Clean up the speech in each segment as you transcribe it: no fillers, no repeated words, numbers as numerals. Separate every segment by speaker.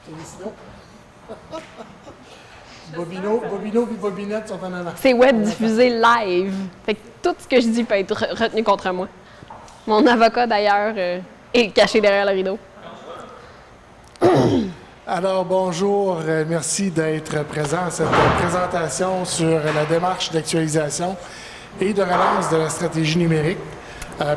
Speaker 1: Félicitations. Bobino et Bobinette sont en avant.
Speaker 2: C'est web diffusé live. Fait que tout ce que je dis peut être retenu contre moi. Mon avocat, d'ailleurs, est caché derrière le rideau.
Speaker 1: Alors, bonjour. Merci d'être présent à cette présentation sur la démarche d'actualisation et de relance de la stratégie numérique.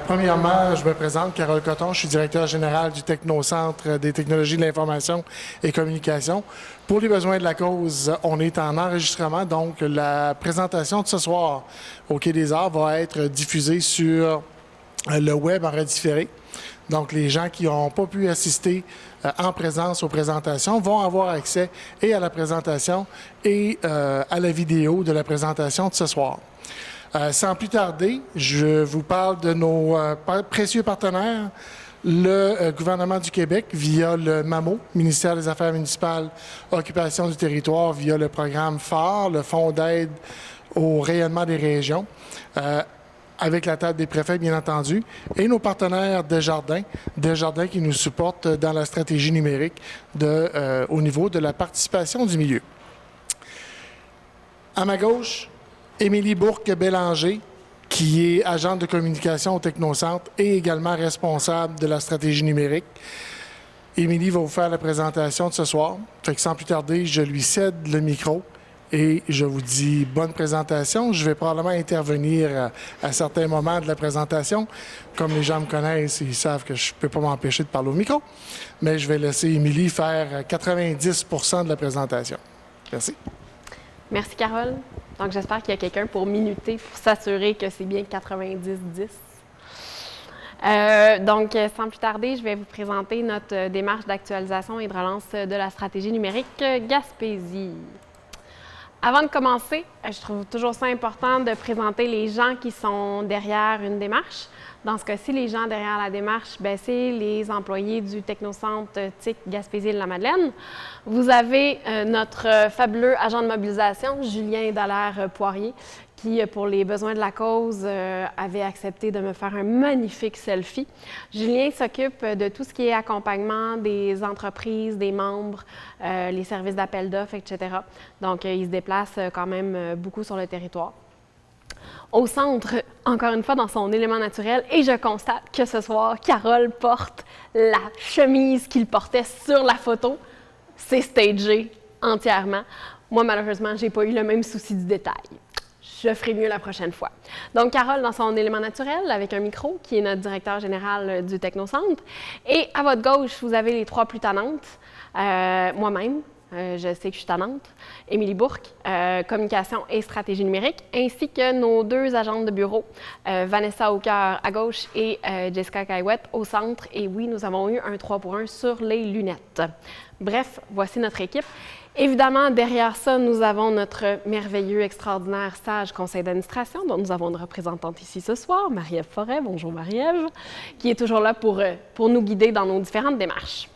Speaker 1: Premièrement, je me présente, Carole Coton, je suis directeur général du Technocentre des technologies de l'information et communication. Pour les besoins de la cause, on est en enregistrement, donc la présentation de ce soir au Quai des Arts va être diffusée sur le web en redifféré. Donc, les gens qui n'ont pas pu assister en présence aux présentations vont avoir accès et à la présentation et à la vidéo de la présentation de ce soir. Sans plus tarder, je vous parle de nos précieux partenaires, le gouvernement du Québec via le MAMO, Ministère des Affaires municipales, Occupation du territoire, via le programme phare, le Fonds d'aide au rayonnement des régions, avec la table des préfets, bien entendu, et nos partenaires Desjardins qui nous supportent dans la stratégie numérique au niveau de la participation du milieu. À ma gauche, Émilie Bourque-Bélanger, qui est agente de communication au Technocentre et également responsable de la stratégie numérique. Émilie va vous faire la présentation de ce soir. Fait que sans plus tarder, je lui cède le micro et je vous dis bonne présentation. Je vais probablement intervenir à certains moments de la présentation. Comme les gens me connaissent, ils savent que je ne peux pas m'empêcher de parler au micro, mais je vais laisser Émilie faire 90% de la présentation. Merci.
Speaker 2: Merci, Carole. Donc, j'espère qu'il y a quelqu'un pour minuter, pour s'assurer que c'est bien 90-10. Donc, sans plus tarder, je vais vous présenter notre démarche d'actualisation et de relance de la stratégie numérique Gaspésie. Avant de commencer, je trouve toujours ça important de présenter les gens qui sont derrière une démarche. Dans ce cas-ci, les gens derrière la démarche, c'est les employés du Technocentre TIC Gaspésie-Île-de-la-Madeleine. Vous avez notre fabuleux agent de mobilisation, Julien Dallaire-Poirier, qui, pour les besoins de la cause, avait accepté de me faire un magnifique selfie. Julien s'occupe de tout ce qui est accompagnement des entreprises, des membres, les services d'appel d'offres, etc. Donc, il se déplace quand même beaucoup sur le territoire. Au centre, encore une fois, dans son élément naturel, et je constate que ce soir, Carole porte la chemise qu'il portait sur la photo. C'est stagé entièrement. Moi, malheureusement, je n'ai pas eu le même souci du détail. Je ferai mieux la prochaine fois. Donc, Carole, dans son élément naturel, avec un micro, qui est notre directeur général du Technocentre. Et à votre gauche, vous avez les trois plus tannantes. Moi-même, je sais que je suis tannante. Émilie Bourque, communication et stratégie numérique, ainsi que nos deux agentes de bureau, Vanessa Aucoeur à gauche et Jessica Caillouette au centre. Et oui, nous avons eu un 3 pour 1 sur les lunettes. Bref, voici notre équipe. Évidemment, derrière ça, nous avons notre merveilleux, extraordinaire, sage conseil d'administration, dont nous avons une représentante ici ce soir, Marie-Ève Forêt. Bonjour Marie-Ève, qui est toujours là pour nous guider dans nos différentes démarches.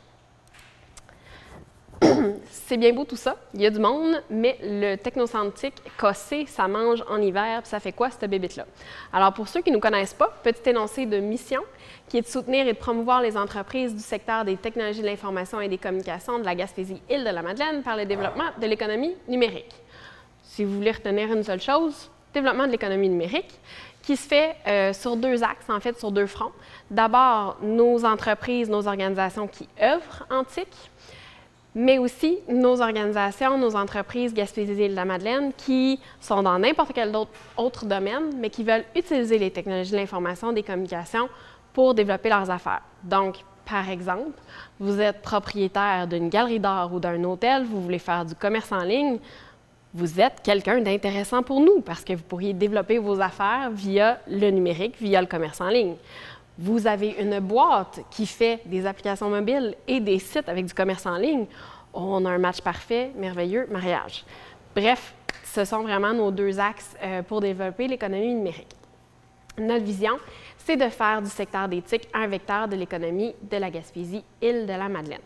Speaker 2: C'est bien beau tout ça, il y a du monde, mais le Technocentre TIC cassé, ça mange en hiver, puis ça fait quoi cette bébite-là? Alors pour ceux qui ne nous connaissent pas, petit énoncé de mission, qui est de soutenir et de promouvoir les entreprises du secteur des technologies de l'information et des communications de la Gaspésie-Île-de-la-Madeleine par le développement de l'économie numérique. Si vous voulez retenir une seule chose, développement de l'économie numérique, qui se fait sur deux axes, en fait sur deux fronts. D'abord, nos entreprises, nos organisations qui œuvrent en TIC, mais aussi nos organisations, nos entreprises Gaspésie-Île-de-la-Madeleine qui sont dans n'importe quel autre domaine, mais qui veulent utiliser les technologies de l'information, des communications pour développer leurs affaires. Donc, par exemple, vous êtes propriétaire d'une galerie d'art ou d'un hôtel, vous voulez faire du commerce en ligne, vous êtes quelqu'un d'intéressant pour nous parce que vous pourriez développer vos affaires via le numérique, via le commerce en ligne. Vous avez une boîte qui fait des applications mobiles et des sites avec du commerce en ligne. On a un match parfait, merveilleux, mariage. Bref, ce sont vraiment nos deux axes pour développer l'économie numérique. Notre vision, c'est de faire du secteur des TIC un vecteur de l'économie de la Gaspésie-Île-de-la-Madeleine.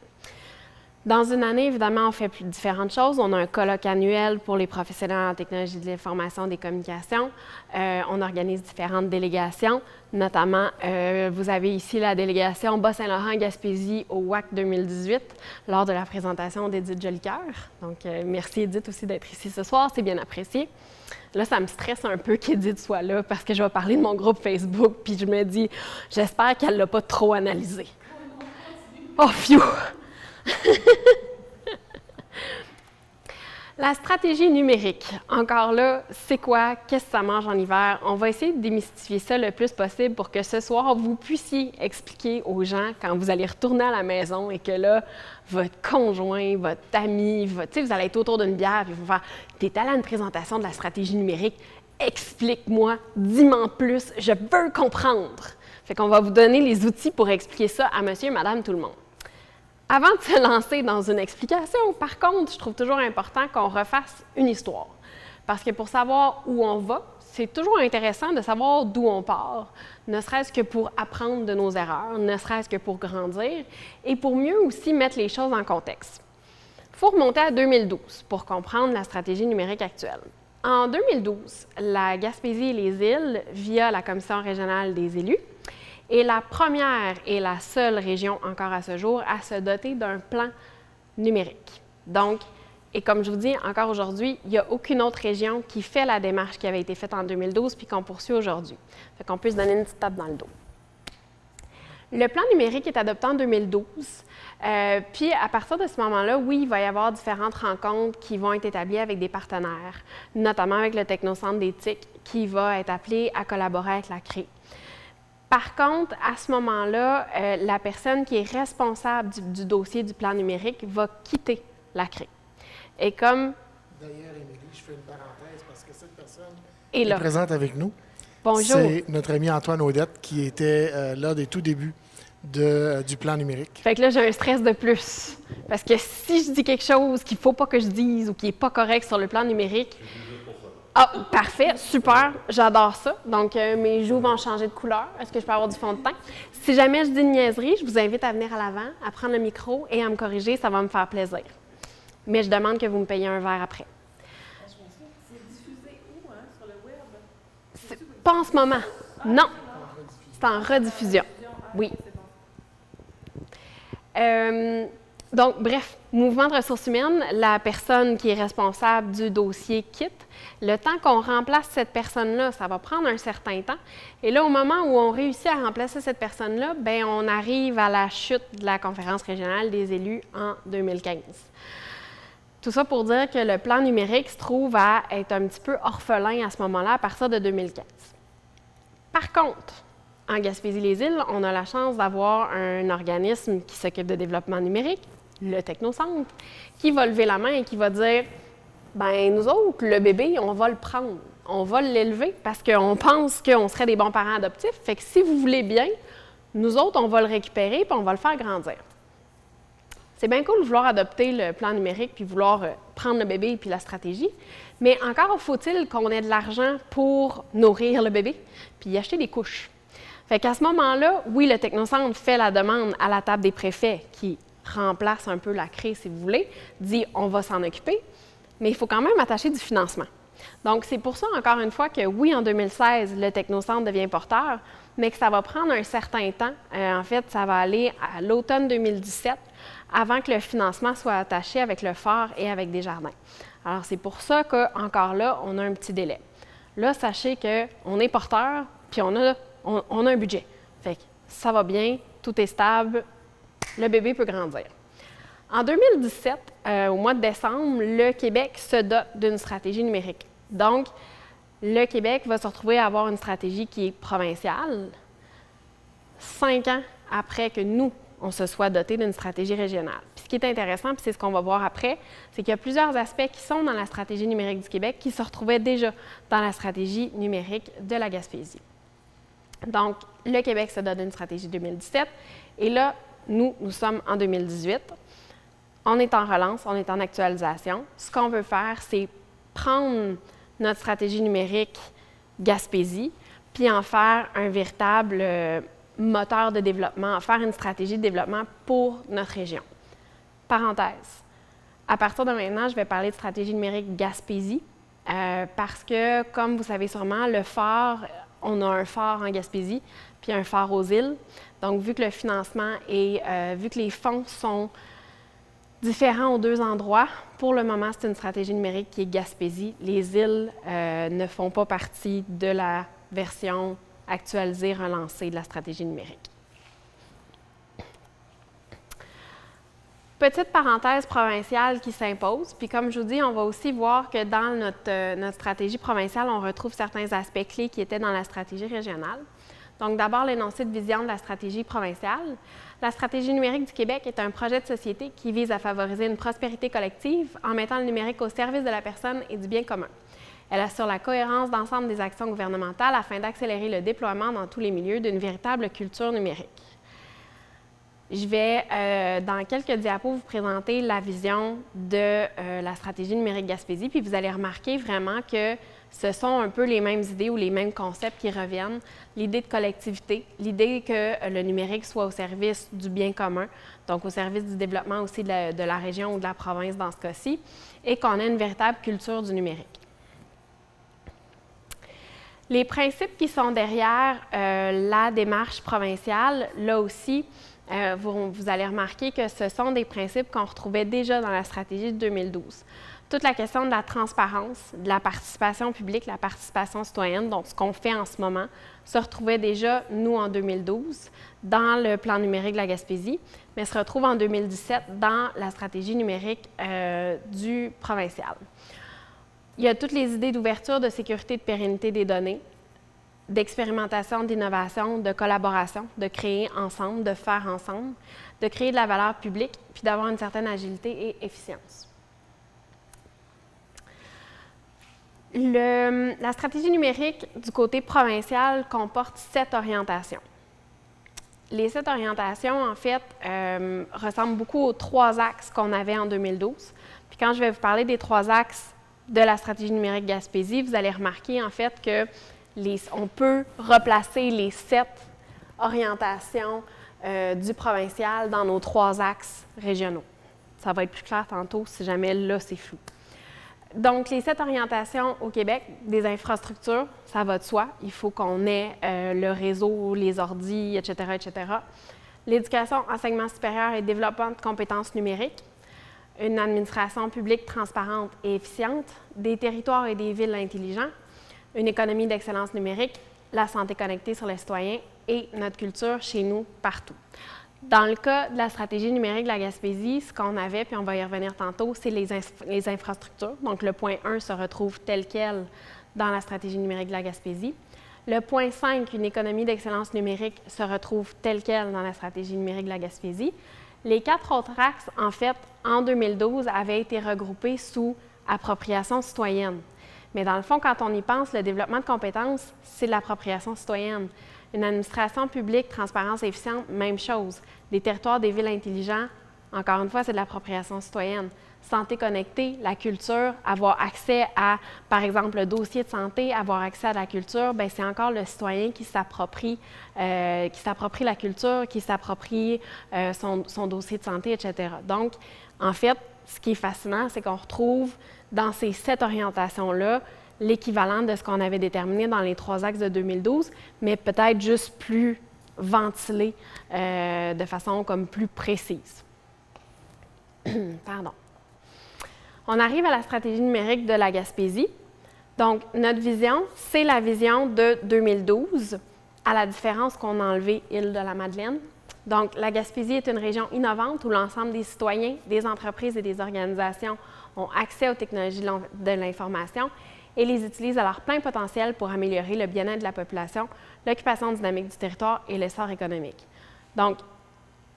Speaker 2: Dans une année, évidemment, on fait différentes choses. On a un colloque annuel pour les professionnels en technologie de l'information et des communications. On organise différentes délégations, notamment, vous avez ici la délégation Bas-Saint-Laurent-Gaspésie au WAC 2018 lors de la présentation d'Édith Jolicoeur. Donc, merci Édith aussi d'être ici ce soir, c'est bien apprécié. Là, ça me stresse un peu qu'Édith soit là parce que je vais parler de mon groupe Facebook, puis je me dis, j'espère qu'elle ne l'a pas trop analysé. Oh, phew! La stratégie numérique, encore là, c'est quoi? Qu'est-ce que ça mange en hiver? On va essayer de démystifier ça le plus possible pour que ce soir, vous puissiez expliquer aux gens quand vous allez retourner à la maison et que là, votre conjoint, votre ami, vous allez être autour d'une bière et vous faire « T'es allé à une présentation de la stratégie numérique, explique-moi, dis-moi plus, je veux comprendre. » Fait qu'on va vous donner les outils pour expliquer ça à monsieur et madame tout le monde. Avant de se lancer dans une explication, par contre, je trouve toujours important qu'on refasse une histoire. Parce que pour savoir où on va, c'est toujours intéressant de savoir d'où on part, ne serait-ce que pour apprendre de nos erreurs, ne serait-ce que pour grandir et pour mieux aussi mettre les choses en contexte. Il faut remonter à 2012 pour comprendre la stratégie numérique actuelle. En 2012, la Gaspésie et les îles, via la Commission régionale des élus, est la première et la seule région encore à ce jour à se doter d'un plan numérique. Donc, et comme je vous dis, encore aujourd'hui, il n'y a aucune autre région qui fait la démarche qui avait été faite en 2012 puis qu'on poursuit aujourd'hui. Fait qu'on peut se donner une petite tape dans le dos. Le plan numérique est adopté en 2012. Puis, à partir de ce moment-là, oui, il va y avoir différentes rencontres qui vont être établies avec des partenaires, notamment avec le Technocentre d'éthique qui va être appelé à collaborer avec la CRE. Par contre, à ce moment-là, la personne qui est responsable du dossier du plan numérique va quitter la CRE. Et comme...
Speaker 1: D'ailleurs, Émilie, je fais une parenthèse parce que cette personne
Speaker 2: est
Speaker 1: présente avec nous.
Speaker 2: Bonjour.
Speaker 1: C'est notre ami Antoine Audette qui était là des tout débuts du plan numérique.
Speaker 2: Fait que là, j'ai un stress de plus. Parce que si je dis quelque chose qu'il ne faut pas que je dise ou qui n'est pas correct sur le plan numérique... Ah, parfait, super, j'adore ça. Donc, mes joues vont changer de couleur. Est-ce que je peux avoir du fond de teint? Si jamais je dis une niaiserie, je vous invite à venir à l'avant, à prendre le micro et à me corriger, ça va me faire plaisir. Mais je demande que vous me payiez un verre après.
Speaker 3: C'est diffusé où, hein, sur le web?
Speaker 2: Pas en ce moment. Non, c'est en rediffusion. Oui. Donc, bref, mouvement de ressources humaines, la personne qui est responsable du dossier quitte. Le temps qu'on remplace cette personne-là, ça va prendre un certain temps. Et là, au moment où on réussit à remplacer cette personne-là, bien, on arrive à la chute de la conférence régionale des élus en 2015. Tout ça pour dire que le plan numérique se trouve à être un petit peu orphelin à ce moment-là, à partir de 2015. Par contre, en Gaspésie-les-Îles, on a la chance d'avoir un organisme qui s'occupe de développement numérique, le Technocentre, qui va lever la main et qui va dire « Bien, nous autres, le bébé, on va le prendre, on va l'élever parce qu'on pense qu'on serait des bons parents adoptifs. Fait que si vous voulez bien, nous autres, on va le récupérer et on va le faire grandir. » C'est bien cool de vouloir adopter le plan numérique puis vouloir prendre le bébé puis la stratégie, mais encore faut-il qu'on ait de l'argent pour nourrir le bébé puis y acheter des couches. Fait qu'à ce moment-là, oui, le Technocentre fait la demande à la table des préfets qui remplace un peu la CRE, si vous voulez, dit on va s'en occuper, mais il faut quand même attacher du financement. Donc, c'est pour ça, encore une fois, que oui, en 2016, le Technocentre devient porteur, mais que ça va prendre un certain temps. En fait, ça va aller à l'automne 2017 avant que le financement soit attaché avec le phare et avec Desjardins. Alors, c'est pour ça qu'encore là, on a un petit délai. Là, sachez qu'on est porteur, puis on a un budget. Fait que ça va bien, tout est stable, le bébé peut grandir. En 2017, au mois de décembre, le Québec se dote d'une stratégie numérique. Donc, le Québec va se retrouver à avoir une stratégie qui est provinciale 5 ans après que nous, on se soit doté d'une stratégie régionale. Puis ce qui est intéressant, puis c'est ce qu'on va voir après, c'est qu'il y a plusieurs aspects qui sont dans la stratégie numérique du Québec qui se retrouvaient déjà dans la stratégie numérique de la Gaspésie. Donc, le Québec se dote d'une stratégie 2017 et là, nous sommes en 2018. On est en relance, on est en actualisation. Ce qu'on veut faire, c'est prendre notre stratégie numérique Gaspésie, puis en faire un véritable moteur de développement, en faire une stratégie de développement pour notre région. Parenthèse. À partir de maintenant, je vais parler de stratégie numérique Gaspésie parce que, comme vous savez sûrement, le phare, on a un phare en Gaspésie puis un phare aux îles. Donc, vu que le financement et vu que les fonds sont différents aux deux endroits, pour le moment, c'est une stratégie numérique qui est Gaspésie. Les îles ne font pas partie de la version actualisée, relancée de la stratégie numérique. Petite parenthèse provinciale qui s'impose. Puis comme je vous dis, on va aussi voir que dans notre stratégie provinciale, on retrouve certains aspects clés qui étaient dans la stratégie régionale. Donc d'abord, l'énoncé de vision de la stratégie provinciale. La stratégie numérique du Québec est un projet de société qui vise à favoriser une prospérité collective en mettant le numérique au service de la personne et du bien commun. Elle assure la cohérence d'ensemble des actions gouvernementales afin d'accélérer le déploiement dans tous les milieux d'une véritable culture numérique. Je vais, dans quelques diapos, vous présenter la vision de la stratégie numérique Gaspésie, puis vous allez remarquer vraiment que ce sont un peu les mêmes idées ou les mêmes concepts qui reviennent. L'idée de collectivité, l'idée que le numérique soit au service du bien commun, donc au service du développement aussi de la région ou de la province dans ce cas-ci, et qu'on ait une véritable culture du numérique. Les principes qui sont derrière la démarche provinciale, là aussi, vous allez remarquer que ce sont des principes qu'on retrouvait déjà dans la stratégie de 2012. Toute la question de la transparence, de la participation publique, la participation citoyenne, donc ce qu'on fait en ce moment, se retrouvait déjà, nous, en 2012, dans le plan numérique de la Gaspésie, mais se retrouve en 2017 dans la stratégie numérique du provincial. Il y a toutes les idées d'ouverture, de sécurité, de pérennité des données, d'expérimentation, d'innovation, de collaboration, de créer ensemble, de faire ensemble, de créer de la valeur publique, puis d'avoir une certaine agilité et efficience. La stratégie numérique du côté provincial comporte 7 orientations. Les 7 orientations, en fait, ressemblent beaucoup aux 3 axes qu'on avait en 2012. Puis quand je vais vous parler des 3 axes de la stratégie numérique Gaspésie, vous allez remarquer, en fait, que on peut replacer les 7 orientations du provincial dans nos 3 axes régionaux. Ça va être plus clair tantôt si jamais là, c'est flou. Donc, les 7 orientations au Québec, des infrastructures, ça va de soi. Il faut qu'on ait le réseau, les ordis, etc., etc. L'éducation, enseignement supérieur et développement de compétences numériques. Une administration publique transparente et efficiente. Des territoires et des villes intelligents. Une économie d'excellence numérique. La santé connectée sur les citoyens et notre culture chez nous, partout. Dans le cas de la stratégie numérique de la Gaspésie, ce qu'on avait, puis on va y revenir tantôt, c'est les infrastructures. Donc, le point 1 se retrouve tel quel dans la stratégie numérique de la Gaspésie. Le point 5, une économie d'excellence numérique, se retrouve tel quel dans la stratégie numérique de la Gaspésie. Les 4 autres axes, en fait, en 2012, avaient été regroupés sous appropriation citoyenne. Mais dans le fond, quand on y pense, le développement de compétences, c'est de l'appropriation citoyenne. Une administration publique, transparente et efficiente, même chose. Des territoires, des villes intelligents, encore une fois, c'est de l'appropriation citoyenne. Santé connectée, la culture, avoir accès à, par exemple, le dossier de santé, avoir accès à la culture, bien, c'est encore le citoyen qui s'approprie la culture, qui s'approprie son dossier de santé, etc. Donc, en fait, ce qui est fascinant, c'est qu'on retrouve dans ces 7 orientations-là l'équivalent de ce qu'on avait déterminé dans les 3 axes de 2012, mais peut-être juste plus ventilé de façon comme plus précise. Pardon. On arrive à la stratégie numérique de la Gaspésie. Donc, notre vision, c'est la vision de 2012, à la différence qu'on a enlevé Île-de-la-Madeleine. Donc, la Gaspésie est une région innovante où l'ensemble des citoyens, des entreprises et des organisations ont accès aux technologies de l'information et les utilisent à leur plein potentiel pour améliorer le bien-être de la population, l'occupation dynamique du territoire et l'essor économique. Donc,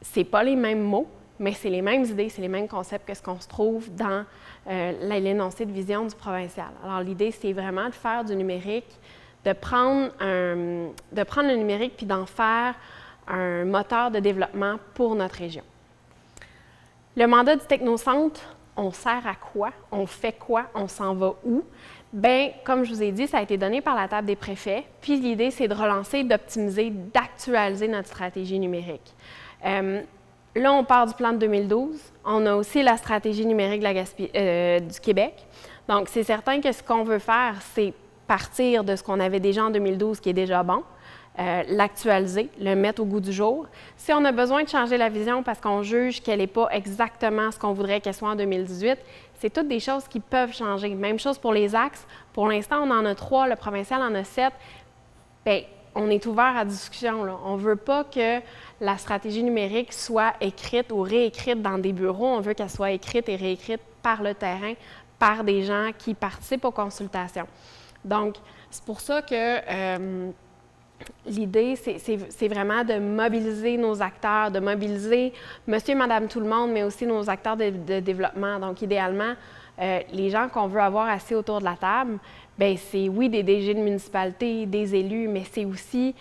Speaker 2: ce n'est pas les mêmes mots, mais c'est les mêmes idées, c'est les mêmes concepts que ce qu'on se trouve dans l'énoncé de vision du provincial. Alors, l'idée, c'est vraiment de faire du numérique, de prendre le numérique puis d'en faire un moteur de développement pour notre région. Le mandat du Technocentre, on sert à quoi? On fait quoi? On s'en va où? Bien, comme je vous ai dit, ça a été donné par la table des préfets. Puis l'idée, c'est de relancer, d'optimiser, d'actualiser notre stratégie numérique. là, on part du plan de 2012. On a aussi la stratégie numérique de du Québec. Donc, c'est certain que ce qu'on veut faire, c'est partir de ce qu'on avait déjà en 2012, qui est déjà bon, l'actualiser, le mettre au goût du jour. Si on a besoin de changer la vision parce qu'on juge qu'elle n'est pas exactement ce qu'on voudrait qu'elle soit en 2018, c'est toutes des choses qui peuvent changer. Même chose pour les axes. Pour l'instant, on en a 3, le provincial en a 7. Bien, on est ouvert à discussion, là. On ne veut pas que la stratégie numérique soit écrite ou réécrite dans des bureaux. On veut qu'elle soit écrite et réécrite par le terrain, par des gens qui participent aux consultations. Donc, c'est pour ça que l'idée, c'est vraiment de mobiliser nos acteurs, de mobiliser monsieur et madame tout le monde, mais aussi nos acteurs de développement. Donc, idéalement, les gens qu'on veut avoir assis autour de la table, bien, c'est oui des DG de municipalité, des élus, mais c'est aussi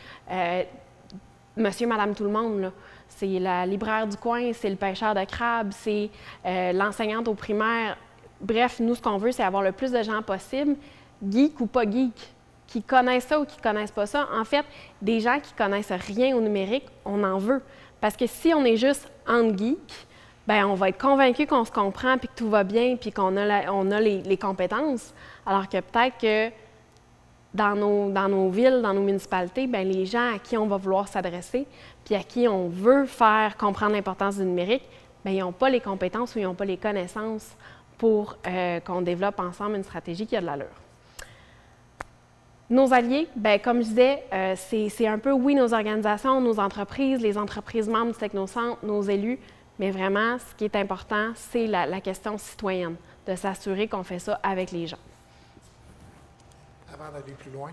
Speaker 2: monsieur, madame tout le monde, là. C'est la libraire du coin, c'est le pêcheur de crabes, c'est l'enseignante au primaire. Bref, nous, ce qu'on veut, c'est avoir le plus de gens possible, geek ou pas geek, qui connaissent ça ou qui ne connaissent pas ça. En fait, des gens qui ne connaissent rien au numérique, on en veut. Parce que si on est juste entre geeks, bien, on va être convaincu qu'on se comprend, puis que tout va bien, puis qu'on a les compétences. Alors que peut-être que dans nos villes, dans nos municipalités, bien, les gens à qui on va vouloir s'adresser, puis à qui on veut faire comprendre l'importance du numérique, bien, ils n'ont pas les compétences ou ils n'ont pas les connaissances pour qu'on développe ensemble une stratégie qui a de l'allure. Nos alliés, bien, comme je disais, c'est un peu, oui, nos organisations, nos entreprises, les entreprises membres du Technocentre, nos élus, mais vraiment, ce qui est important, c'est la question citoyenne, de s'assurer qu'on fait ça avec les gens.
Speaker 1: Avant d'aller plus loin,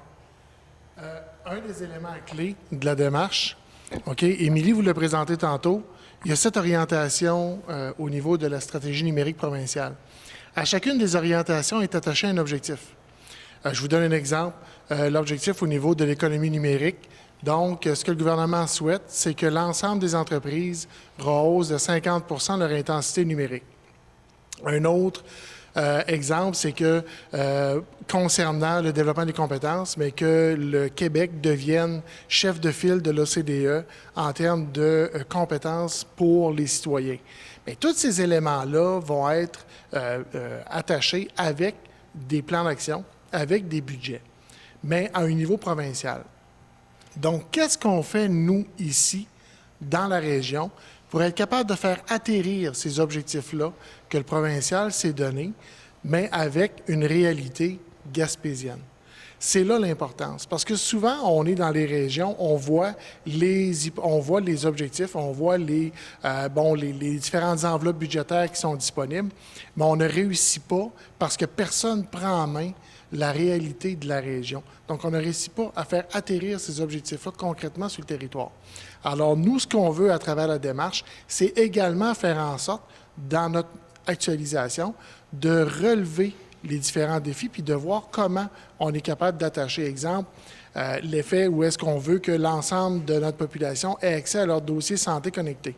Speaker 1: un des éléments clés de la démarche, OK, Émilie vous l'a présenté tantôt, il y a cette orientation au niveau de la stratégie numérique provinciale. À chacune des orientations est attaché un objectif. Je vous donne un exemple. L'objectif au niveau de l'économie numérique. Donc, ce que le gouvernement souhaite, c'est que l'ensemble des entreprises rehaussent de 50 % leur intensité numérique. Un autre exemple, c'est que concernant le développement des compétences, mais que le Québec devienne chef de file de l'OCDE en termes de compétences pour les citoyens. Mais tous ces éléments-là vont être attachés avec des plans d'action, avec des budgets, mais à un niveau provincial. Donc, qu'est-ce qu'on fait, nous, ici, dans la région, pour être capable de faire atterrir ces objectifs-là que le provincial s'est donné, mais avec une réalité gaspésienne? C'est là l'importance, parce que souvent, on est dans les régions, on voit les objectifs, on voit les différentes enveloppes budgétaires qui sont disponibles, mais on ne réussit pas parce que personne ne prend en main la réalité de la région. Donc, on ne réussit pas à faire atterrir ces objectifs-là concrètement sur le territoire. Alors, nous, ce qu'on veut à travers la démarche, c'est également faire en sorte, dans notre actualisation, de relever les différents défis puis de voir comment on est capable d'attacher, exemple, l'effet où est-ce qu'on veut que l'ensemble de notre population ait accès à leur dossier santé connecté.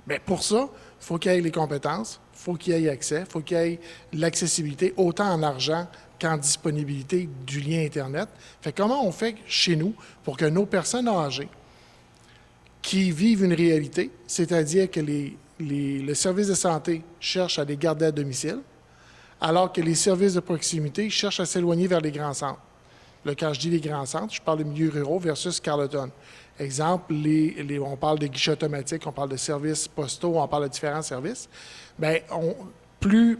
Speaker 1: Bien, pour ça, il faut qu'il y ait les compétences, il faut qu'il y ait accès, il faut qu'il y ait l'accessibilité, autant en argent qu'en disponibilité du lien Internet. Fait comment on fait chez nous pour que nos personnes âgées qui vivent une réalité, c'est-à-dire que le service de santé cherche à les garder à domicile, alors que les services de proximité cherchent à s'éloigner vers les grands centres. Là, quand je dis les grands centres, je parle de milieux ruraux versus Carleton. Exemple, on parle de guichets automatiques, on parle de services postaux, on parle de différents services. Bien, plus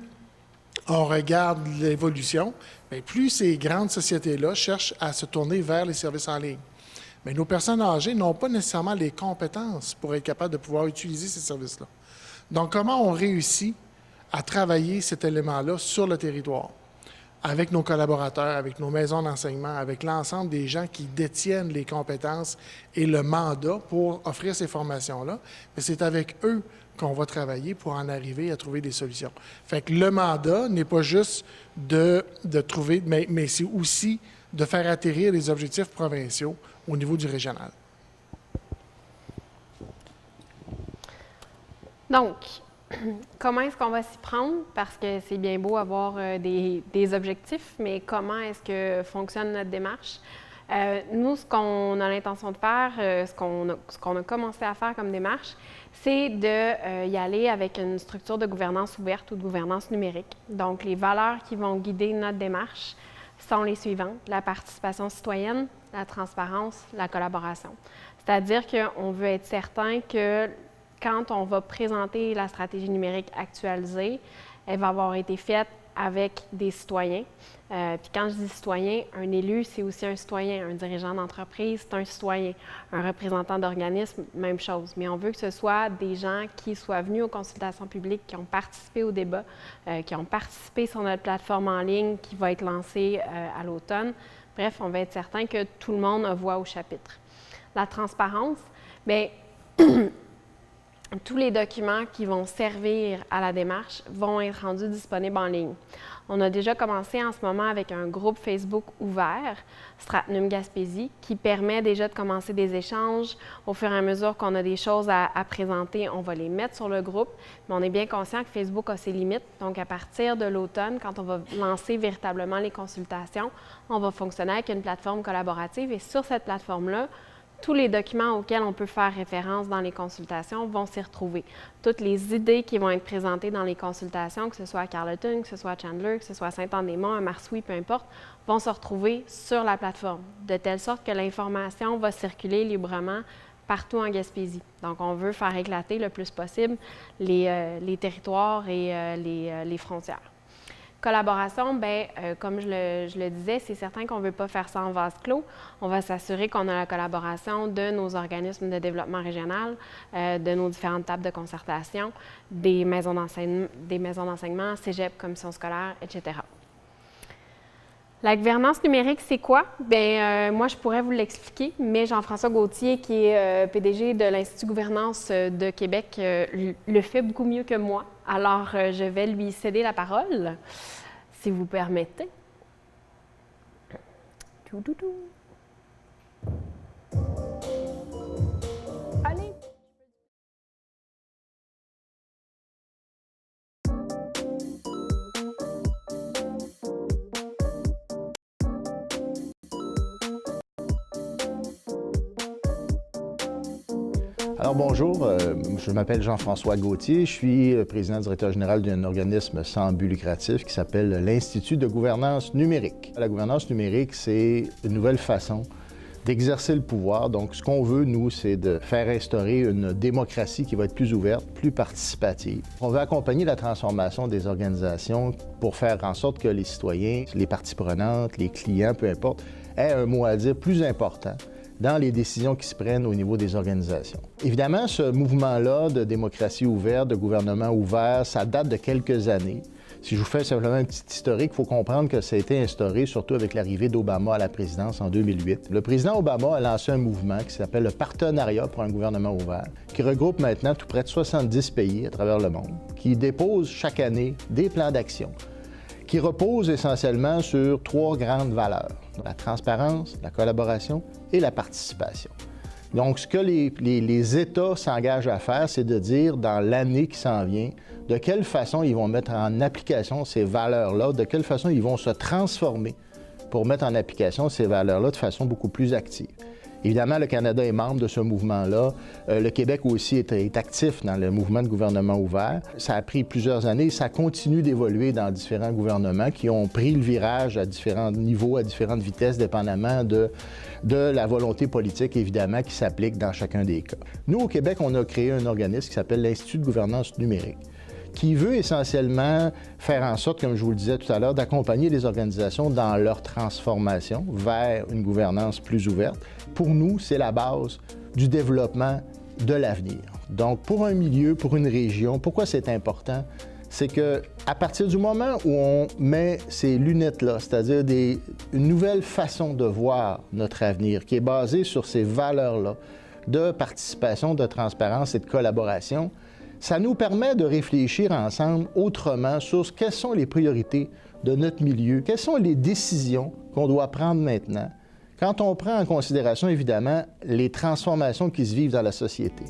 Speaker 1: on regarde l'évolution, bien, plus ces grandes sociétés-là cherchent à se tourner vers les services en ligne. Mais nos personnes âgées n'ont pas nécessairement les compétences pour être capables de pouvoir utiliser ces services-là. Donc, comment on réussit à travailler cet élément-là sur le territoire, avec nos collaborateurs, avec nos maisons d'enseignement, avec l'ensemble des gens qui détiennent les compétences et le mandat pour offrir ces formations-là. Mais c'est avec eux qu'on va travailler pour en arriver à trouver des solutions. Fait que le mandat n'est pas juste de trouver, mais c'est aussi de faire atterrir les objectifs provinciaux au niveau du régional.
Speaker 2: Donc, comment est-ce qu'on va s'y prendre? Parce que c'est bien beau avoir des objectifs, mais comment est-ce que fonctionne notre démarche? Nous, ce qu'on a l'intention de faire, ce qu'on a commencé à faire comme démarche, c'est de y aller avec une structure de gouvernance ouverte ou de gouvernance numérique. Donc, les valeurs qui vont guider notre démarche sont les suivantes: la participation citoyenne, la transparence, la collaboration. C'est-à-dire qu'on veut être certain que quand on va présenter la stratégie numérique actualisée, elle va avoir été faite avec des citoyens. Puis quand je dis citoyen, un élu, c'est aussi un citoyen. Un dirigeant d'entreprise, c'est un citoyen. Un représentant d'organisme, même chose. Mais on veut que ce soit des gens qui soient venus aux consultations publiques, qui ont participé au débat, qui ont participé sur notre plateforme en ligne qui va être lancée à l'automne. Bref, on va être certain que tout le monde a voix au chapitre. La transparence, bien, tous les documents qui vont servir à la démarche vont être rendus disponibles en ligne. On a déjà commencé en ce moment avec un groupe Facebook ouvert, Stratnum Gaspésie, qui permet déjà de commencer des échanges. Au fur et à mesure qu'on a des choses à présenter, on va les mettre sur le groupe. Mais on est bien conscient que Facebook a ses limites. Donc, à partir de l'automne, quand on va lancer véritablement les consultations, on va fonctionner avec une plateforme collaborative. Et sur cette plateforme-là, tous les documents auxquels on peut faire référence dans les consultations vont s'y retrouver. Toutes les idées qui vont être présentées dans les consultations, que ce soit à Carleton, que ce soit à Chandler, que ce soit à Saint-Anne-des-Monts, à Marsouilles, peu importe, vont se retrouver sur la plateforme, de telle sorte que l'information va circuler librement partout en Gaspésie. Donc, on veut faire éclater le plus possible les territoires et les frontières. Collaboration, bien, comme je le disais, c'est certain qu'on ne veut pas faire ça en vase clos. On va s'assurer qu'on a la collaboration de nos organismes de développement régional, de nos différentes tables de concertation, des maisons d'enseignement, cégep, commission scolaire, etc. La gouvernance numérique, c'est quoi? Bien, moi, je pourrais vous l'expliquer, mais Jean-François Gauthier, qui est PDG de l'Institut Gouvernance de Québec, le fait beaucoup mieux que moi. Alors, je vais lui céder la parole, si vous permettez. Allez!
Speaker 4: Alors bonjour, je m'appelle Jean-François Gauthier, je suis président directeur général d'un organisme sans but lucratif qui s'appelle l'Institut de gouvernance numérique. La gouvernance numérique, c'est une nouvelle façon d'exercer le pouvoir. Donc ce qu'on veut, nous, c'est de faire instaurer une démocratie qui va être plus ouverte, plus participative. On veut accompagner la transformation des organisations pour faire en sorte que les citoyens, les parties prenantes, les clients, peu importe, aient un mot à dire plus important dans les décisions qui se prennent au niveau des organisations. Évidemment, ce mouvement-là de démocratie ouverte, de gouvernement ouvert, ça date de quelques années. Si je vous fais simplement un petit historique, il faut comprendre que ça a été instauré surtout avec l'arrivée d'Obama à la présidence en 2008. Le président Obama a lancé un mouvement qui s'appelle le Partenariat pour un gouvernement ouvert, qui regroupe maintenant tout près de 70 pays à travers le monde, qui dépose chaque année des plans d'action qui reposent essentiellement sur 3 grandes valeurs: la transparence, la collaboration et la participation. Donc, ce que les États s'engagent à faire, c'est de dire, dans l'année qui s'en vient, de quelle façon ils vont mettre en application ces valeurs-là, de quelle façon ils vont se transformer pour mettre en application ces valeurs-là de façon beaucoup plus active. Évidemment, le Canada est membre de ce mouvement-là. Le Québec aussi est actif dans le mouvement de gouvernement ouvert. Ça a pris plusieurs années. Ça continue d'évoluer dans différents gouvernements qui ont pris le virage à différents niveaux, à différentes vitesses, dépendamment de la volonté politique, évidemment, qui s'applique dans chacun des cas. Nous, au Québec, on a créé un organisme qui s'appelle l'Institut de gouvernance numérique, qui veut essentiellement faire en sorte, comme je vous le disais tout à l'heure, d'accompagner les organisations dans leur transformation vers une gouvernance plus ouverte. Pour nous, c'est la base du développement de l'avenir. Donc, pour un milieu, pour une région, pourquoi c'est important? C'est qu'à partir du moment où on met ces lunettes-là, c'est-à-dire une nouvelle façon de voir notre avenir, qui est basée sur ces valeurs-là de participation, de transparence et de collaboration, ça nous permet de réfléchir ensemble autrement sur quelles sont les priorités de notre milieu, quelles sont les décisions qu'on doit prendre maintenant, quand on prend en considération, évidemment, les transformations qui se vivent dans la société.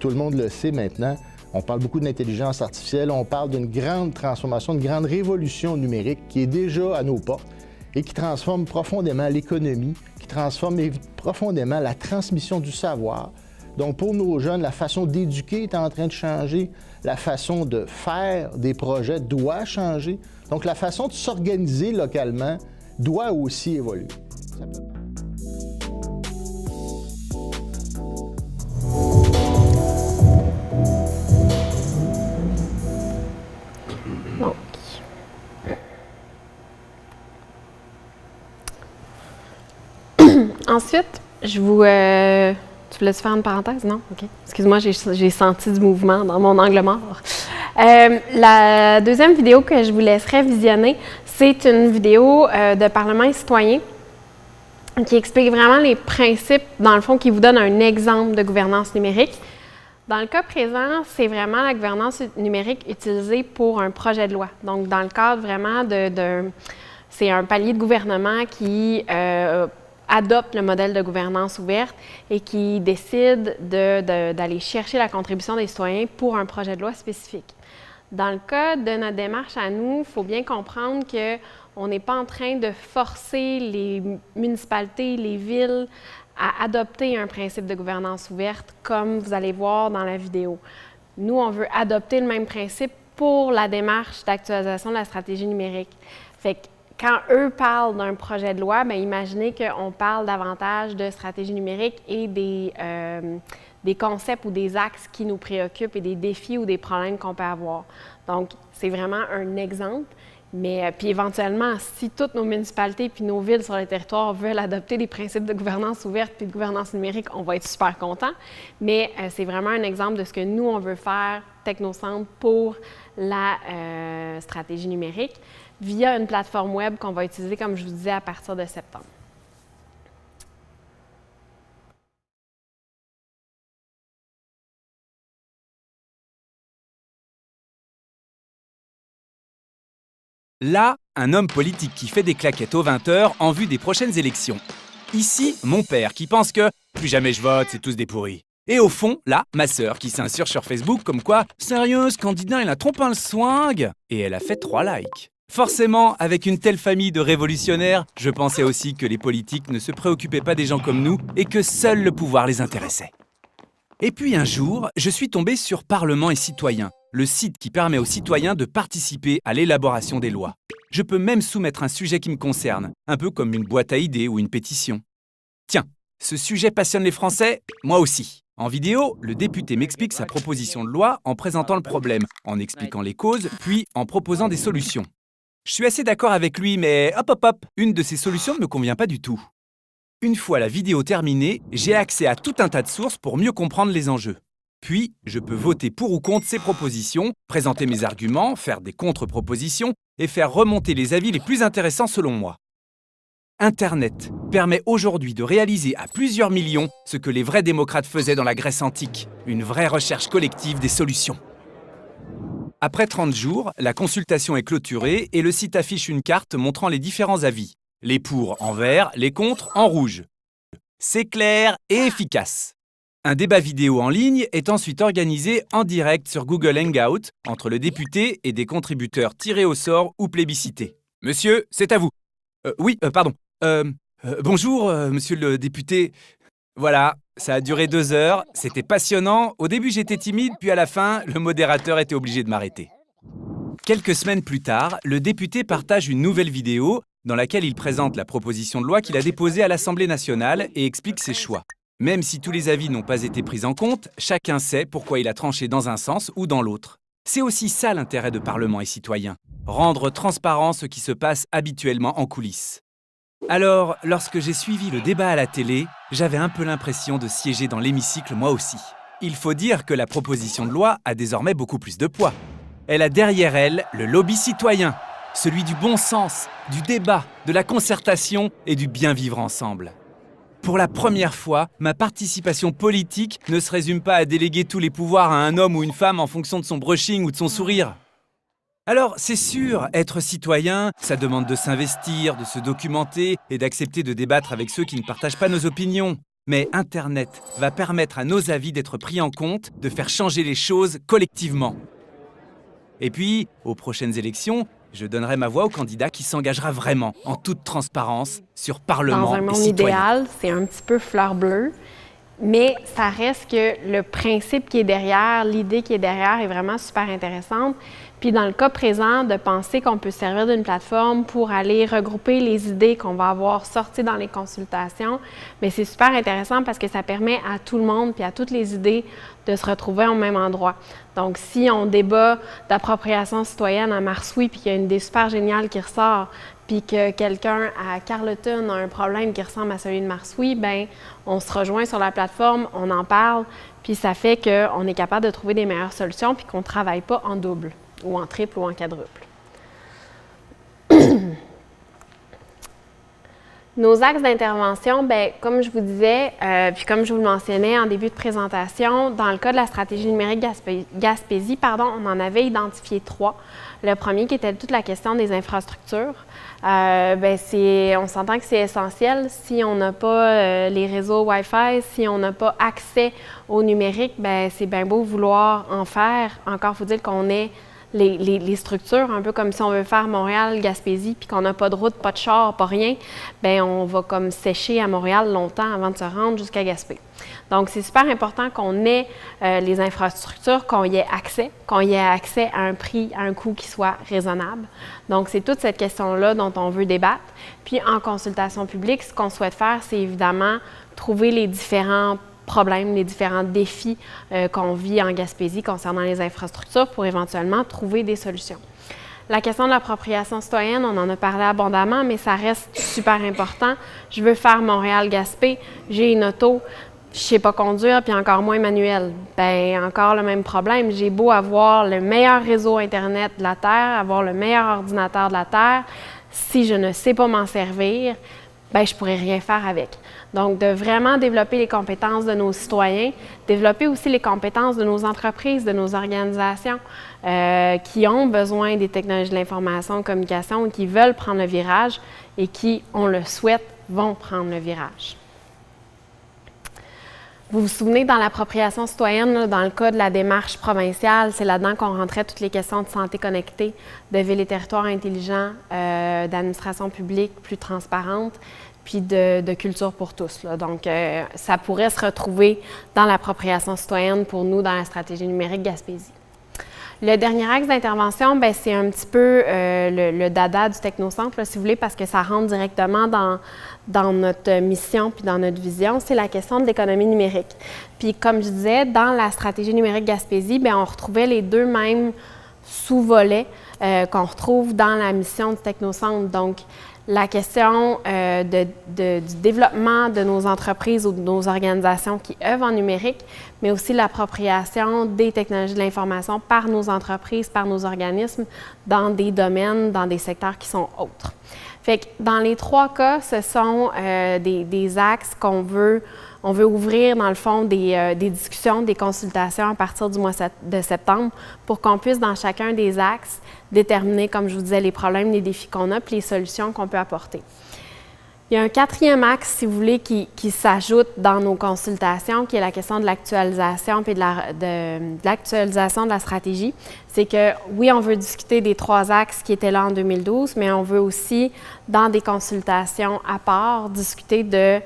Speaker 4: Tout le monde le sait maintenant, on parle beaucoup de l'intelligence artificielle, on parle d'une grande transformation, d'une grande révolution numérique qui est déjà à nos portes et qui transforme profondément l'économie, qui transforme profondément la transmission du savoir. Donc, pour nos jeunes, la façon d'éduquer est en train de changer, la façon de faire des projets doit changer. Donc, la façon de s'organiser localement doit aussi évoluer.
Speaker 2: Donc, ensuite, tu voulais faire une parenthèse, non? OK. Excuse-moi, j'ai senti du mouvement dans mon angle mort. La deuxième vidéo que je vous laisserai visionner, c'est une vidéo de Parlement et citoyens qui explique vraiment les principes, dans le fond, qui vous donne un exemple de gouvernance numérique. Dans le cas présent, c'est vraiment la gouvernance numérique utilisée pour un projet de loi. Donc, dans le cadre vraiment c'est un palier de gouvernement qui adopte le modèle de gouvernance ouverte et qui décide d'aller chercher la contribution des citoyens pour un projet de loi spécifique. Dans le cas de notre démarche à nous, il faut bien comprendre qu'on n'est pas en train de forcer les municipalités, les villes à adopter un principe de gouvernance ouverte comme vous allez voir dans la vidéo. Nous, on veut adopter le même principe pour la démarche d'actualisation de la stratégie numérique. Fait que quand eux parlent d'un projet de loi, bien, imaginez qu'on parle davantage de stratégie numérique et des concepts ou des axes qui nous préoccupent et des défis ou des problèmes qu'on peut avoir. Donc, c'est vraiment un exemple. Mais puis éventuellement, si toutes nos municipalités puis nos villes sur le territoire veulent adopter des principes de gouvernance ouverte puis de gouvernance numérique, on va être super contents. Mais c'est vraiment un exemple de ce que nous, on veut faire, Technocentre, pour la stratégie numérique via une plateforme web qu'on va utiliser, comme je vous disais, à partir de septembre.
Speaker 5: Là, un homme politique qui fait des claquettes aux 20h en vue des prochaines élections. Ici, mon père qui pense que « plus jamais je vote, c'est tous des pourris ». Et au fond, là, ma sœur qui s'insurge sur Facebook comme quoi « Sérieux, ce candidat, il a trop un le swing !» Et elle a fait 3 likes. Forcément, avec une telle famille de révolutionnaires, je pensais aussi que les politiques ne se préoccupaient pas des gens comme nous et que seul le pouvoir les intéressait. Et puis un jour, je suis tombé sur Parlement et citoyens, le site qui permet aux citoyens de participer à l'élaboration des lois. Je peux même soumettre un sujet qui me concerne, un peu comme une boîte à idées ou une pétition. Tiens, ce sujet passionne les Français, moi aussi. En vidéo, le député m'explique sa proposition de loi en présentant le problème, en expliquant les causes, puis en proposant des solutions. Je suis assez d'accord avec lui, mais hop, une de ces solutions ne me convient pas du tout. Une fois la vidéo terminée, j'ai accès à tout un tas de sources pour mieux comprendre les enjeux. Puis, je peux voter pour ou contre ces propositions, présenter mes arguments, faire des contre-propositions et faire remonter les avis les plus intéressants selon moi. Internet permet aujourd'hui de réaliser à plusieurs millions ce que les vrais démocrates faisaient dans la Grèce antique, une vraie recherche collective des solutions. Après 30 jours, la consultation est clôturée et le site affiche une carte montrant les différents avis. Les pour en vert, les contre en rouge. C'est clair et efficace. Un débat vidéo en ligne est ensuite organisé en direct sur Google Hangout entre le député et des contributeurs tirés au sort ou plébiscités. Monsieur, c'est à vous. Bonjour, monsieur le député. Voilà, ça a duré 2 heures, c'était passionnant. Au début, j'étais timide, puis à la fin, le modérateur était obligé de m'arrêter. Quelques semaines plus tard, le député partage une nouvelle vidéo dans laquelle il présente la proposition de loi qu'il a déposée à l'Assemblée nationale et explique ses choix. Même si tous les avis n'ont pas été pris en compte, chacun sait pourquoi il a tranché dans un sens ou dans l'autre. C'est aussi ça l'intérêt de Parlement et citoyens, rendre transparent ce qui se passe habituellement en coulisses. Alors, lorsque j'ai suivi le débat à la télé, j'avais un peu l'impression de siéger dans l'hémicycle moi aussi. Il faut dire que la proposition de loi a désormais beaucoup plus de poids. Elle a derrière elle le lobby citoyen, celui du bon sens, du débat, de la concertation et du bien vivre ensemble. Pour la première fois, ma participation politique ne se résume pas à déléguer tous les pouvoirs à un homme ou une femme en fonction de son brushing ou de son sourire. Alors, c'est sûr, être citoyen, ça demande de s'investir, de se documenter et d'accepter de débattre avec ceux qui ne partagent pas nos opinions. Mais Internet va permettre à nos avis d'être pris en compte, de faire changer les choses collectivement. Et puis, aux prochaines élections, Je donnerai ma voix au candidat qui s'engagera vraiment, en toute transparence, sur Parlement
Speaker 2: Dans un
Speaker 5: et
Speaker 2: monde
Speaker 5: citoyens.
Speaker 2: idéal, c'est un petit peu fleur bleue, mais ça reste que le principe qui est derrière, l'idée qui est derrière est vraiment super intéressante. Puis dans le cas présent, de penser qu'on peut se servir d'une plateforme pour aller regrouper les idées qu'on va avoir sorties dans les consultations, mais c'est super intéressant parce que ça permet à tout le monde puis à toutes les idées de se retrouver au même endroit. Donc, si on débat d'appropriation citoyenne à Marsouis puis qu'il y a une idée super géniale qui ressort, puis que quelqu'un à Carleton a un problème qui ressemble à celui de Marsouis, bien, on se rejoint sur la plateforme, on en parle, puis ça fait qu'on est capable de trouver des meilleures solutions puis qu'on ne travaille pas en double ou en triple ou en quadruple. Nos axes d'intervention, bien, comme je vous disais, puis comme je vous le mentionnais en début de présentation, dans le cas de la stratégie numérique Gaspésie, on en avait identifié 3. Le premier qui était toute la question des infrastructures. On s'entend que c'est essentiel. Si on n'a pas les réseaux Wi-Fi, si on n'a pas accès au numérique, bien, c'est bien beau vouloir en faire. Encore faut-il qu'on ait les structures, un peu comme si on veut faire Montréal-Gaspésie, puis qu'on n'a pas de route, pas de char, pas rien, bien, on va comme sécher à Montréal longtemps avant de se rendre jusqu'à Gaspé. Donc, c'est super important qu'on ait les infrastructures, qu'on y ait accès à un prix, à un coût qui soit raisonnable. Donc, c'est toute cette question-là dont on veut débattre. Puis, en consultation publique, ce qu'on souhaite faire, c'est évidemment trouver les différents problèmes, les différents défis qu'on vit en Gaspésie concernant les infrastructures pour éventuellement trouver des solutions. La question de l'appropriation citoyenne, on en a parlé abondamment, mais ça reste super important. Je veux faire Montréal-Gaspé, j'ai une auto, je ne sais pas conduire, puis encore moins manuel. Bien, encore le même problème. J'ai beau avoir le meilleur réseau Internet de la Terre, avoir le meilleur ordinateur de la Terre, si je ne sais pas m'en servir, bien, je ne pourrais rien faire avec. Donc, de vraiment développer les compétences de nos citoyens, développer aussi les compétences de nos entreprises, de nos organisations qui ont besoin des technologies de l'information, de la communication, qui veulent prendre le virage et qui, on le souhaite, vont prendre le virage. Vous vous souvenez, dans l'appropriation citoyenne, là, dans le cas de la démarche provinciale, c'est là-dedans qu'on rentrait toutes les questions de santé connectée, de villes et territoires intelligents, d'administration publique plus transparente, puis de culture pour tous, là. Donc, ça pourrait se retrouver dans l'appropriation citoyenne pour nous dans la stratégie numérique Gaspésie. Le dernier axe d'intervention, bien, c'est un petit peu le dada du Technocentre, là, si vous voulez, parce que ça rentre directement dans notre mission puis dans notre vision, c'est la question de l'économie numérique. Puis, comme je disais, dans la stratégie numérique Gaspésie, bien, on retrouvait les deux mêmes sous-volets qu'on retrouve dans la mission du Technocentre. Donc, la question du développement de nos entreprises ou de nos organisations qui œuvrent en numérique, mais aussi l'appropriation des technologies de l'information par nos entreprises, par nos organismes, dans des domaines, dans des secteurs qui sont autres. Fait que dans les 3 cas, ce sont des axes qu'on veut ouvrir, dans le fond, des discussions, des consultations à partir du mois de septembre pour qu'on puisse, dans chacun des axes, déterminer, comme je vous disais, les problèmes, les défis qu'on a puis les solutions qu'on peut apporter. Il y a un 4e axe, si vous voulez, qui s'ajoute dans nos consultations, qui est la question de l'actualisation puis de l'actualisation de la stratégie. C'est que, oui, on veut discuter des 3 axes qui étaient là en 2012, mais on veut aussi, dans des consultations à part, discuter de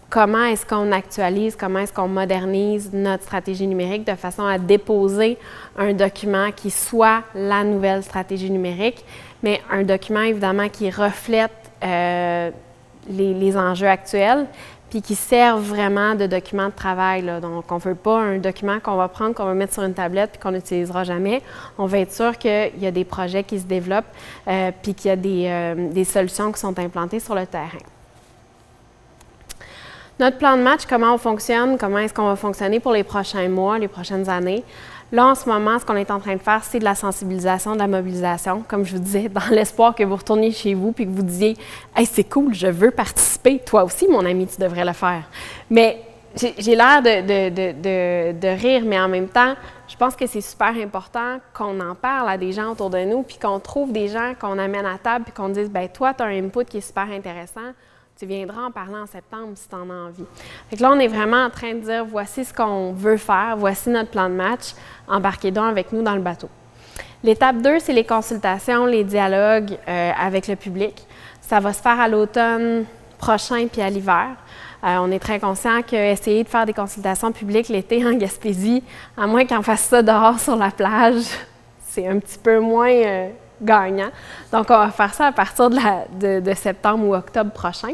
Speaker 2: comment est-ce qu'on actualise, comment est-ce qu'on modernise notre stratégie numérique de façon à déposer un document qui soit la nouvelle stratégie numérique, mais un document évidemment qui reflète les enjeux actuels, puis qui servent vraiment de document de travail, là. Donc, on ne veut pas un document qu'on va prendre, qu'on va mettre sur une tablette puis qu'on n'utilisera jamais. On veut être sûr qu'il y a des projets qui se développent puis qu'il y a des solutions qui sont implantées sur le terrain. Notre plan de match, comment on fonctionne, comment est-ce qu'on va fonctionner pour les prochains mois, les prochaines années. Là, en ce moment, ce qu'on est en train de faire, c'est de la sensibilisation, de la mobilisation, comme je vous disais, dans l'espoir que vous retourniez chez vous puis que vous disiez « Hey, c'est cool, je veux participer. Toi aussi, mon ami, tu devrais le faire. » Mais j'ai l'air de rire, mais en même temps, je pense que c'est super important qu'on en parle à des gens autour de nous puis qu'on trouve des gens qu'on amène à table puis qu'on dise « Bien, toi, tu as un input qui est super intéressant. Tu viendras en parler en septembre si tu en as envie. » Fait que là, on est vraiment en train de dire, voici ce qu'on veut faire, voici notre plan de match, embarquez donc avec nous dans le bateau. L'étape 2, c'est les consultations, les dialogues avec le public. Ça va se faire à l'automne prochain puis à l'hiver. On est très conscient qu'essayer de faire des consultations publiques l'été en Gaspésie, à moins qu'on fasse ça dehors sur la plage, c'est un petit peu moins gagnant. Donc, on va faire ça à partir de septembre ou octobre prochain.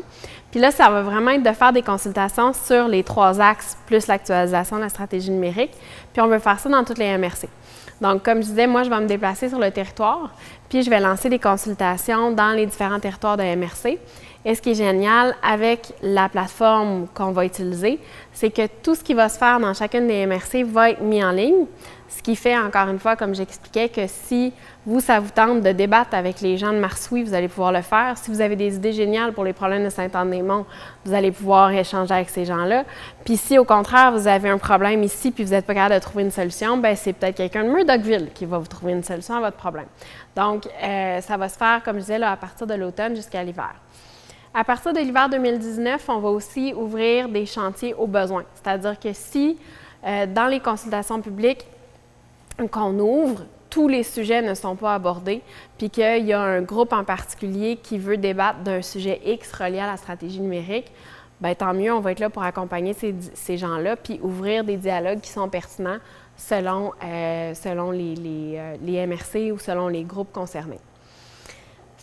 Speaker 2: Puis là, ça va vraiment être de faire des consultations sur les 3 axes, plus l'actualisation de la stratégie numérique. Puis on veut faire ça dans toutes les MRC. Donc, comme je disais, moi, je vais me déplacer sur le territoire, puis je vais lancer des consultations dans les différents territoires de MRC. Et ce qui est génial avec la plateforme qu'on va utiliser, c'est que tout ce qui va se faire dans chacune des MRC va être mis en ligne. Ce qui fait, encore une fois, comme j'expliquais, que si vous, ça vous tente de débattre avec les gens de Marsouis, vous allez pouvoir le faire. Si vous avez des idées géniales pour les problèmes de Saint-Anne-des-Monts, vous allez pouvoir échanger avec ces gens-là. Puis si, au contraire, vous avez un problème ici puis vous n'êtes pas capable de trouver une solution, bien, c'est peut-être quelqu'un de Murdochville qui va vous trouver une solution à votre problème. Donc, ça va se faire, comme je disais, là, à partir de l'automne jusqu'à l'hiver. À partir de l'hiver 2019, on va aussi ouvrir des chantiers aux besoins. C'est-à-dire que si, dans les consultations publiques qu'on ouvre, tous les sujets ne sont pas abordés, puis qu'il y a un groupe en particulier qui veut débattre d'un sujet X relié à la stratégie numérique, bien, tant mieux, on va être là pour accompagner ces gens-là, puis ouvrir des dialogues qui sont pertinents selon les MRC ou selon les groupes concernés.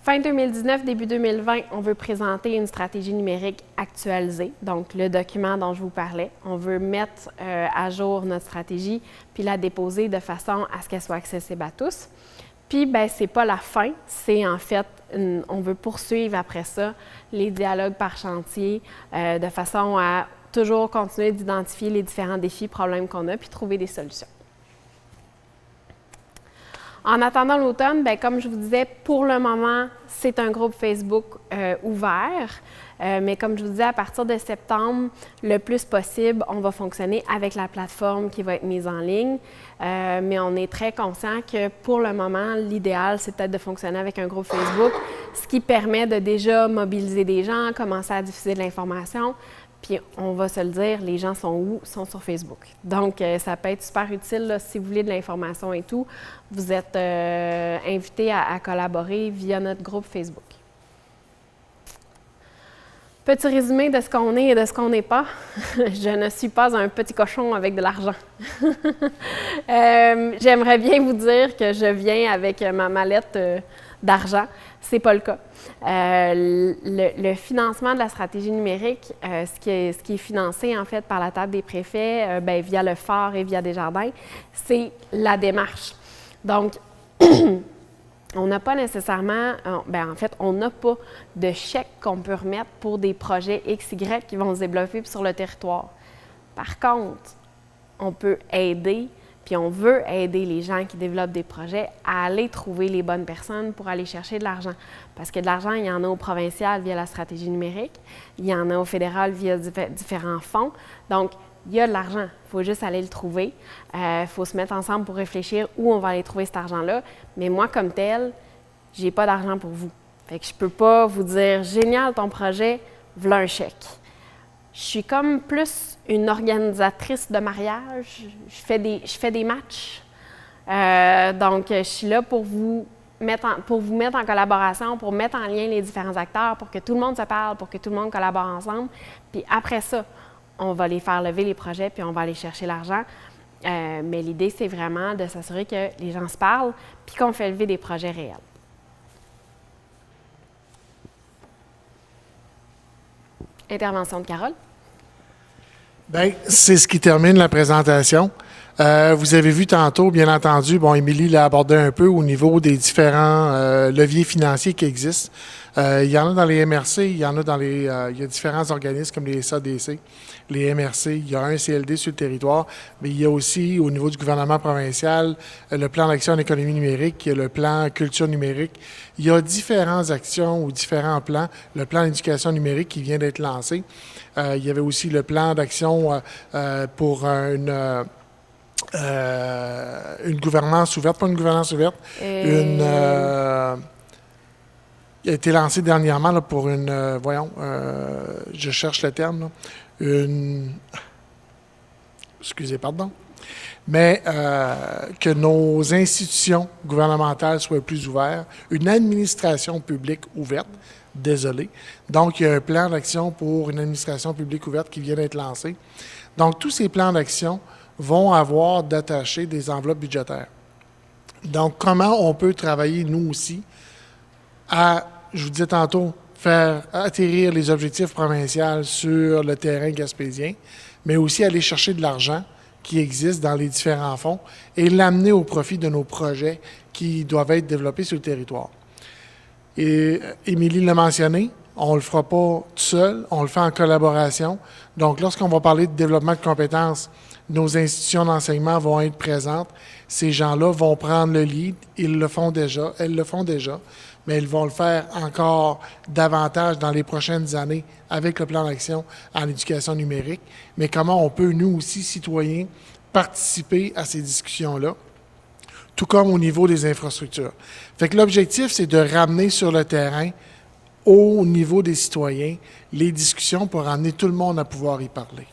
Speaker 2: Fin 2019, début 2020, on veut présenter une stratégie numérique actualisée, donc le document dont je vous parlais. On veut mettre à jour notre stratégie puis la déposer de façon à ce qu'elle soit accessible à tous. Puis, bien, ce n'est pas la fin, c'est en fait, on veut poursuivre après ça les dialogues par chantier de façon à toujours continuer d'identifier les différents défis, problèmes qu'on a puis trouver des solutions. En attendant l'automne, bien, comme je vous disais, pour le moment, c'est un groupe Facebook ouvert. Mais comme je vous disais, à partir de septembre, le plus possible, on va fonctionner avec la plateforme qui va être mise en ligne. Mais on est très conscient que pour le moment, l'idéal, c'est peut-être de fonctionner avec un groupe Facebook, ce qui permet de déjà mobiliser des gens, commencer à diffuser de l'information. Puis, on va se le dire, les gens sont où? Sont sur Facebook. Donc, ça peut être super utile là, si vous voulez de l'information et tout. Vous êtes invités à collaborer via notre groupe Facebook. Petit résumé de ce qu'on est et de ce qu'on n'est pas. Je ne suis pas un petit cochon avec de l'argent. J'aimerais bien vous dire que je viens avec ma mallette d'argent. Ce n'est pas le cas. Le financement de la stratégie numérique, ce qui est financé en fait par la table des préfets, via le phare et via Desjardins, c'est la démarche. Donc, on n'a pas nécessairement, en fait, on n'a pas de chèque qu'on peut remettre pour des projets XY qui vont se développer sur le territoire. Par contre, on peut aider, puis on veut aider les gens qui développent des projets à aller trouver les bonnes personnes pour aller chercher de l'argent. Parce que de l'argent, il y en a au provincial via la stratégie numérique, il y en a au fédéral via différents fonds. Donc, il y a de l'argent, il faut juste aller le trouver. Il faut se mettre ensemble pour réfléchir où on va aller trouver cet argent-là. Mais moi, comme tel, je n'ai pas d'argent pour vous. Fait que je ne peux pas vous dire « Génial ton projet, voilà un chèque ». Je suis comme plus une organisatrice de mariage. Je fais des matchs. Donc, je suis là pour vous mettre en collaboration, pour mettre en lien les différents acteurs, pour que tout le monde se parle, pour que tout le monde collabore ensemble. Puis après ça, on va les faire lever les projets, puis on va aller chercher l'argent. Mais l'idée, c'est vraiment de s'assurer que les gens se parlent, puis qu'on fait lever des projets réels. Intervention de Carole.
Speaker 1: Bien, c'est ce qui termine la présentation. Vous avez vu tantôt, bien entendu, bon, Émilie l'a abordé un peu au niveau des différents leviers financiers qui existent. Il y en a dans les MRC, il y en a dans il y a différents organismes comme les SADC, les MRC, il y a un CLD sur le territoire, mais il y a aussi au niveau du gouvernement provincial le plan d'action en économie numérique, il y a le plan culture numérique. Il y a différentes actions ou différents plans. Le plan d'éducation numérique qui vient d'être lancé. Il y avait aussi le plan d'action pour une gouvernance ouverte, pas une gouvernance ouverte, il a été lancé dernièrement là, pour une, je cherche le terme, là, excusez, pardon. Mais que nos institutions gouvernementales soient plus ouvertes, une administration publique ouverte, désolé. Donc, il y a un plan d'action pour une administration publique ouverte qui vient d'être lancé. Donc, tous ces plans d'action vont avoir d'attacher des enveloppes budgétaires. Donc, comment on peut travailler, nous aussi, à, je vous disais tantôt, faire atterrir les objectifs provinciaux sur le terrain gaspésien, mais aussi aller chercher de l'argent qui existe dans les différents fonds et l'amener au profit de nos projets qui doivent être développés sur le territoire. Et Émilie l'a mentionné, on ne le fera pas tout seul, on le fait en collaboration. Donc, lorsqu'on va parler de développement de compétences, nos institutions d'enseignement vont être présentes. Ces gens-là vont prendre le lead. Ils le font déjà, elles le font déjà, mais ils vont le faire encore davantage dans les prochaines années avec le plan d'action en éducation numérique. Mais comment on peut, nous aussi, citoyens, participer à ces discussions-là, tout comme au niveau des infrastructures. Fait que l'objectif, c'est de ramener sur le terrain, au niveau des citoyens, les discussions pour amener tout le monde à pouvoir y parler.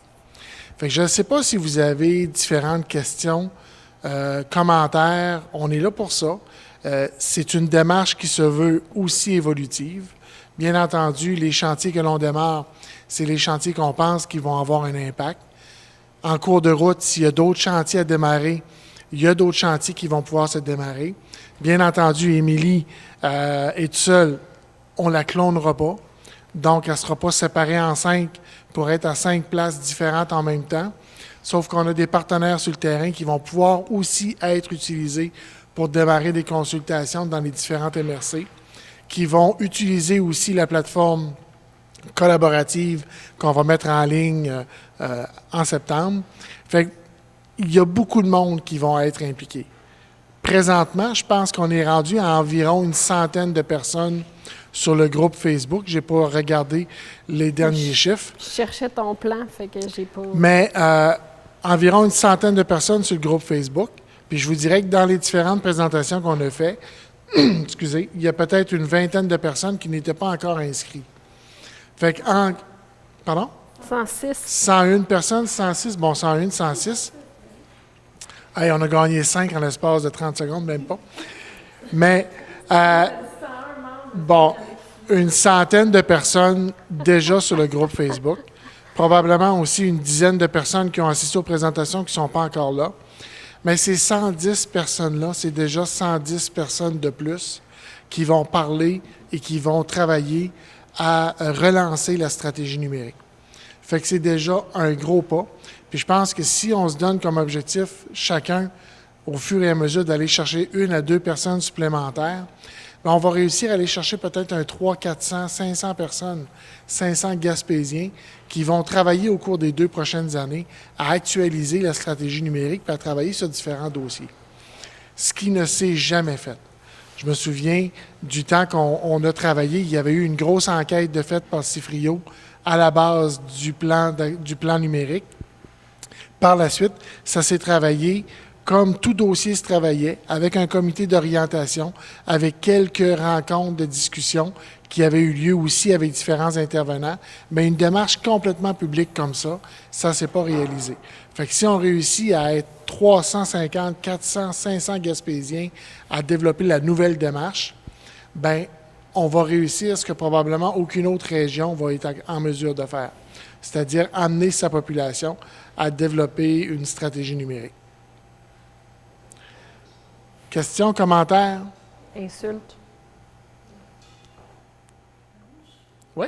Speaker 1: Fait que je ne sais pas si vous avez différentes questions, commentaires. On est là pour ça. C'est une démarche qui se veut aussi évolutive. Bien entendu, les chantiers que l'on démarre, c'est les chantiers qu'on pense qui vont avoir un impact. En cours de route, s'il y a d'autres chantiers à démarrer, il y a d'autres chantiers qui vont pouvoir se démarrer. Bien entendu, Émilie est seule, on ne la clonera pas. Donc, elle ne sera pas séparée en 5 pour être à 5 places différentes en même temps. Sauf qu'on a des partenaires sur le terrain qui vont pouvoir aussi être utilisés pour démarrer des consultations dans les différentes MRC, qui vont utiliser aussi la plateforme collaborative qu'on va mettre en ligne en septembre. Fait qu'il y a beaucoup de monde qui vont être impliqués. Présentement, je pense qu'on est rendu à environ une centaine de personnes sur le groupe Facebook. Je n'ai pas regardé les derniers chiffres.
Speaker 2: Je cherchais ton plan, fait que j'ai pas...
Speaker 1: Mais environ une centaine de personnes sur le groupe Facebook. Puis je vous dirais que dans les différentes présentations qu'on a faites, excusez, il y a peut-être une vingtaine de personnes qui n'étaient pas encore inscrites. Fait que pardon?
Speaker 2: 106.
Speaker 1: 101 personnes, 106, bon, 101, 106. Hey, on a gagné 5 en l'espace de 30 secondes, même pas. Mais, bon, une centaine de personnes déjà sur le groupe Facebook. Probablement aussi une dizaine de personnes qui ont assisté aux présentations qui ne sont pas encore là. Mais ces 110 personnes-là, c'est déjà 110 personnes de plus qui vont parler et qui vont travailler à relancer la stratégie numérique. Fait que c'est déjà un gros pas. Puis je pense que si on se donne comme objectif, chacun, au fur et à mesure, d'aller chercher 1 à 2 personnes supplémentaires, bien, on va réussir à aller chercher peut-être un 300, 400, 500 personnes, 500 Gaspésiens qui vont travailler au cours des 2 prochaines années à actualiser la stratégie numérique et à travailler sur différents dossiers. Ce qui ne s'est jamais fait. Je me souviens du temps qu'on a travaillé, il y avait eu une grosse enquête de fait par Cifrio à la base du plan numérique. Par la suite, ça s'est travaillé comme tout dossier se travaillait, avec un comité d'orientation, avec quelques rencontres de discussion qui avaient eu lieu aussi avec différents intervenants, mais une démarche complètement publique comme ça ne s'est pas réalisé. Fait que si on réussit à être 350, 400, 500 Gaspésiens à développer la nouvelle démarche, bien, on va réussir ce que probablement aucune autre région va être en mesure de faire, c'est-à-dire amener sa population à développer une stratégie numérique. Questions, commentaires?
Speaker 2: Insulte.
Speaker 1: Oui?